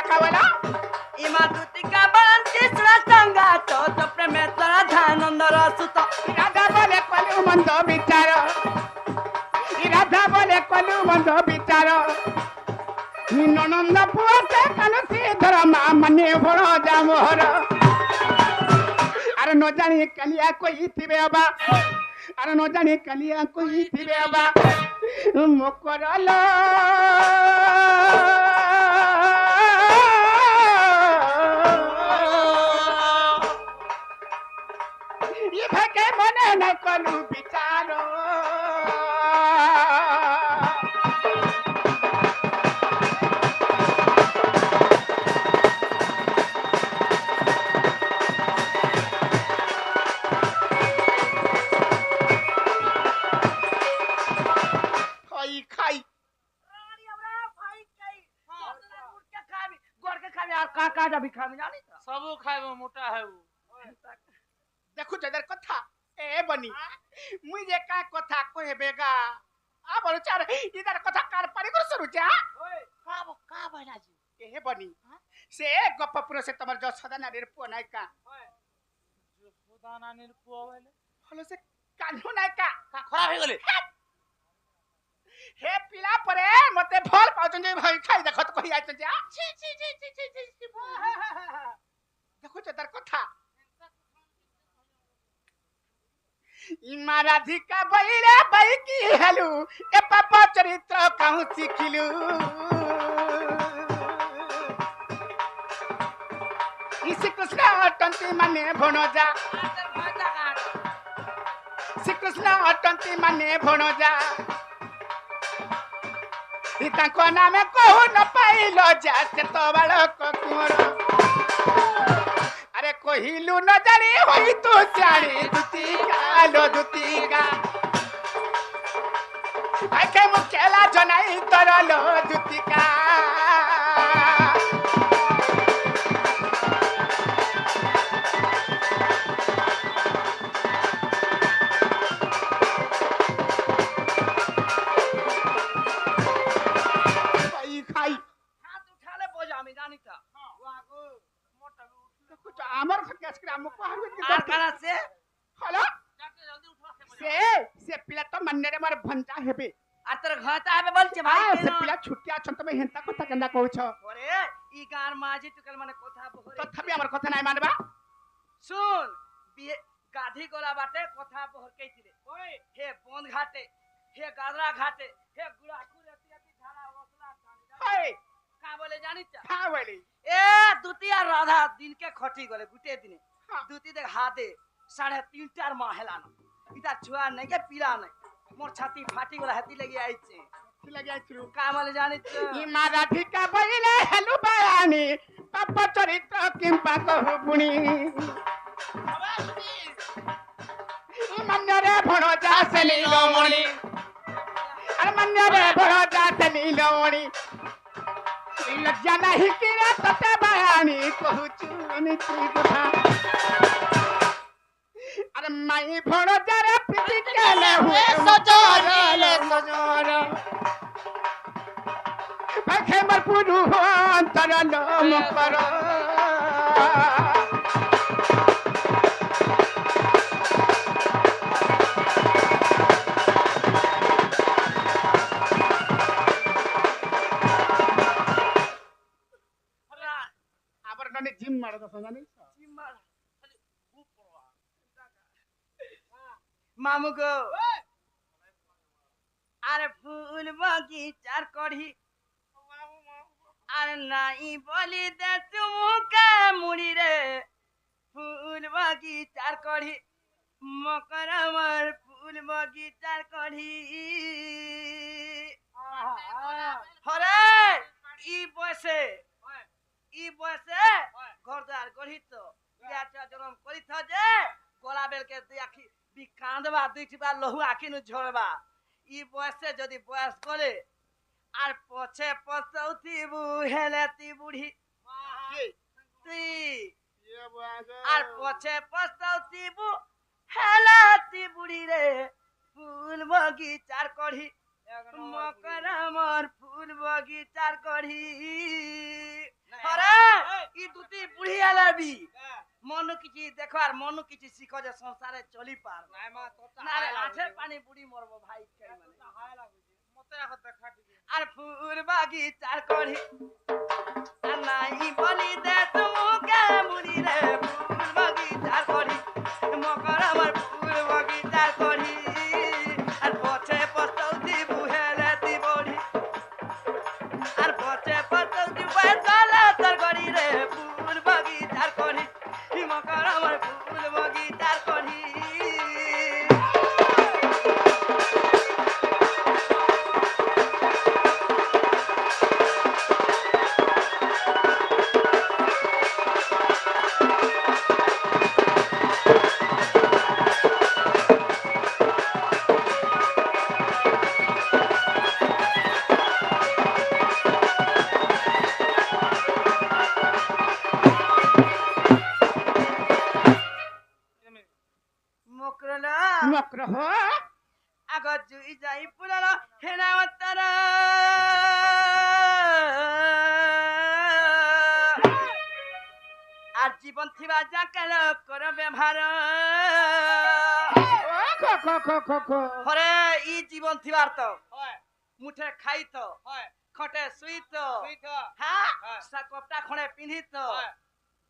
बोला इमा दुतिका बंती संगा तो प्रेमेश्वर ध्यानंद रसुत राधा बोले कलु मंद विचार राधा बोले कलु मंद विचार ननंद पुआ से कल श्रीधर माँ मने भरो जा मोहर अरे न जानी कलिया कोई थिबे बा अरे न जानी कलिया कोई थिबे बा मोकरल ये भके मने न कलु विचारो काटा भी खावे जानी था सबो खाइबो मोटा है वो देखु जदर कथा ए बनी मुई जे का कथा कहबेगा आ बोल चार इधर कथा कार पड़ी कर सुरु जा ओए का बना जी ए बनी से गप्पपुर से तमर जो सदा नारीर पो नाय का ओए जो सदा नानीर पुआ वाले हलो से कान्हु नाय का खराब हो गेले हे पिला परे मते फल पाउछन जे भाई खाई देखत कहि आइछ जा छी छी छी छी छी छी देखो जदर कथा इमा राधिका बैले बै की हेलु ए पापा चरित्र कहूं सिखिलु श्री कृष्ण अटंती माने भणजा श्री कृष्ण अटंती माने भणजा ताको नाम कहू न पाइल जा से तो बालक कुंवर अरे कहिलु न जानी होई तू जानी दुतिका लो दुतिका आखे मुखेला जनाई तरलो दुतिका आमर खकेस के हमको हारवे के कारखाना से हेलो जाके जल्दी उठा से पिला तो मन्ने रे मार भंजा हेबे आ तोर घाटा आबे बोल छे भाई से पिला छुट्टिया छन तमे हेंता कथा केंदा कहू छ ओरे ई गार माझी टुकल माने कोथा बहरे तथापि हमर कथा नाही मानबा सुन गाधी गोला बाटे कोथा बहर कइतिले ओए हे बोंद घाटे हे गादरा घाटे हे गुड़ाकू रतियती धारा वसला थानी हाय का बोले जानी छ हां वाली ए दुतिया राधा दिन के खटी गले गुटे दिने दुती देख हाथे 3.5 4 माह हेला न इता छुआ नहीं के पीला नहीं मोर छाती फाटी गला हती लगी आई छे लगे आइछु का बोले जानी छ ई माराधिका बैले हेलु बयानी पाप चरित्र किंपा कहू बुनी मन्ने रे भणजा से नीलमणि अरे मन्ने रे भणजा से नीलमणि लज्जा नहीं कि रे तते बयानी कहू चुनी ची गुठा अरे माई भणजा रे प्रीति केले हुए सजोर पखे मर पुरु अंतर लोम कर जिम मारदा समझा नहीं मामू को अरे फूल बगीचार कढ़ी अरे नाई बोली दे तुमके मुड़ी रे फूल बगीचार कढ़ी मकर मर फूल बगीचार कढ़ी हरे ई बसे घरदार गढ़ी तो इराचा जन्म करी था जे गोला बेल के आखी बी कांदबा दुइटिबा लहु आखी नु झोरबा ई बयसे जदी बयस करे आर पछे पछौती बुहेलेती बुढ़ी ती आर पछे पछौती बुहेलेती बुढ़ी रे फूल बगीचार कढ़ी मकर मोर फूल बगीचार कढ़ी দেবী মনু কিছু দেখো আর মনু কিছু শিখো যে সংসারে চলি পার নাই মা তোরটা না রে আঠের পানি বুড়ি মরবো ভাই খাই মানে হায় লাগুছে মতে এখন দেখা দিবি আর ফুল বাগিচার করি আর নাই বলি দে তুমুকে মুড়ি রে ফুল বাগিচার করি মকর আমার ফুল বাগিচার করি আর পছে পস্তৌতি বুহেলে দি বড়ি আর পছে পস্তৌতি বুহেলে তোর করি রে ফুল বাগিচার করি মকর আমার ফুল বাগিচার করি মকরলা মক্র হো আগত জুই যাই পুরালো হেনা অত্তর আর জীবন থিবা যাকেল কর ব্যবহার খো খো খো খো খো হরে ই জীবন থিবার তো হয় মুঠে খাই তো হয় খটে শুই তো তুই তো হ্যাঁ হ্যাঁ। কপটা খড়ে পিন্ধি তো হয়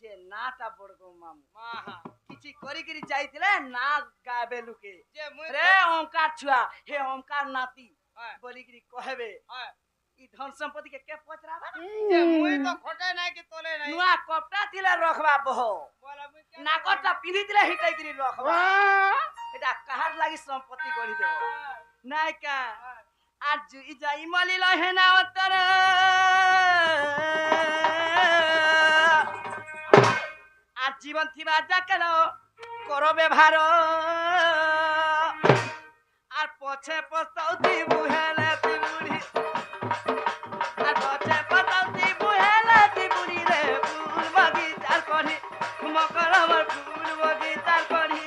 যে নাটা বড়গো মামু মা হা কিছু করিকিরি যাইছিলে নাচ গাবে লুকে যে মুই রে ওমকার ছুয়া হে ওমকার নাতি হয় বলিকিরি কহেবে হয় ই ধন সম্পত্তি কে পচরাবা যে মুই তো খটে নাই কি তোলে নাই নুয়া কপটা দিলে রখবা বহ বলা মুই কেন নাকটা পিন্ধি দিলে হিটাই কিরি ও রখবা এটা কাহার লাগি সম্পত্তি গড়ি দেব নাই কা আর জুই যাই মলি লহে না উত্তর আর জীবন থিবা যাকেল কর ব্যবহার আর পছে পস্তাউতি বুহেলে তি বুড়ি আর পছে পস্তাউতি বুহেলে তি বুড়ি রে ফুল বাগিচার করি মকর আমার ফুল বাগিচার করি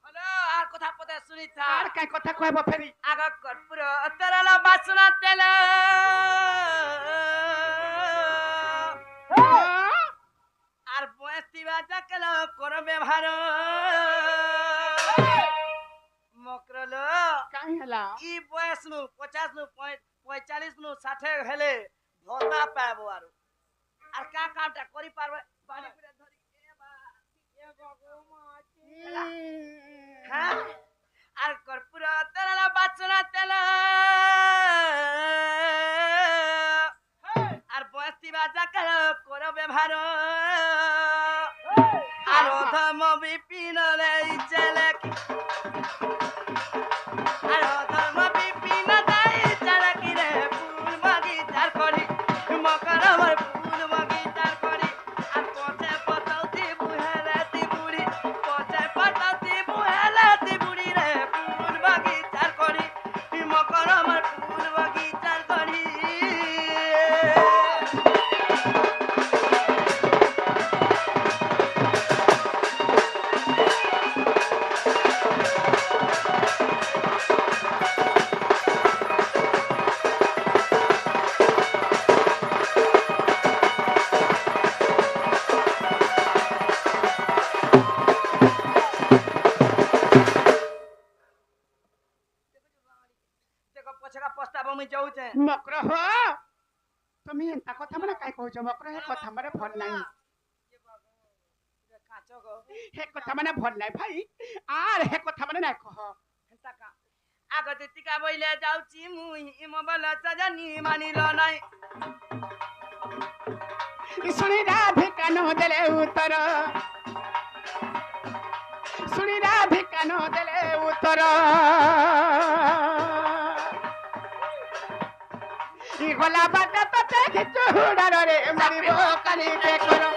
হলো আর কথা পদে শুনি আর থাক কাই কথা কইব ফেরি আগ কর্পূর তরল বাসনা তেল আর বয়সিবা যাকেল কর ব্যবহার মকরল কাই হেলা ই বয়স নু 50 নু 45 নু 60 হেলে ভতা পাব আর কা কামটা করি পারবে বাড়ি করে ধরি এ বা এ গগো হ্যাঁ আর কর্পূর তেল বাসনা তেল আর বয়সিবা যাকেল কর ব্যবহার আর ধম বিপিন রে চলে আর ধম বিপিন দাই চলে কি রে ফুল বাগিচার করি মকর আমার ফুল বাগিচার করি আর পথে পতাউতি বুহেলে তি বুড়ি পথে পতাউতি বুহেলে তি বুড়ি রে ফুল বাগিচার করি মকর আমার ফুল বাগিচার করি দেখো পছকা প্রস্তাব আমি যাউছে মক্র হো তুমি এন্তা কথা মানে কাই কইছ মক্র হে কথা মানে ভাল নাই কাঁচো গো হে কথা মানে ভাল নাই ভাই আর হে কথা মানে নাই কহ হেন্তা কা আগতে টিকা বইলে যাউছি মুই মোবাইল সাজানি মানিল নাই শুনি রাধিকা নো দেলে উত্তর শুনি রাধিকা নো দেলে উত্তর ই গলা বাটা পাতে কিছু হুড়ারে মারিব কালি কে করো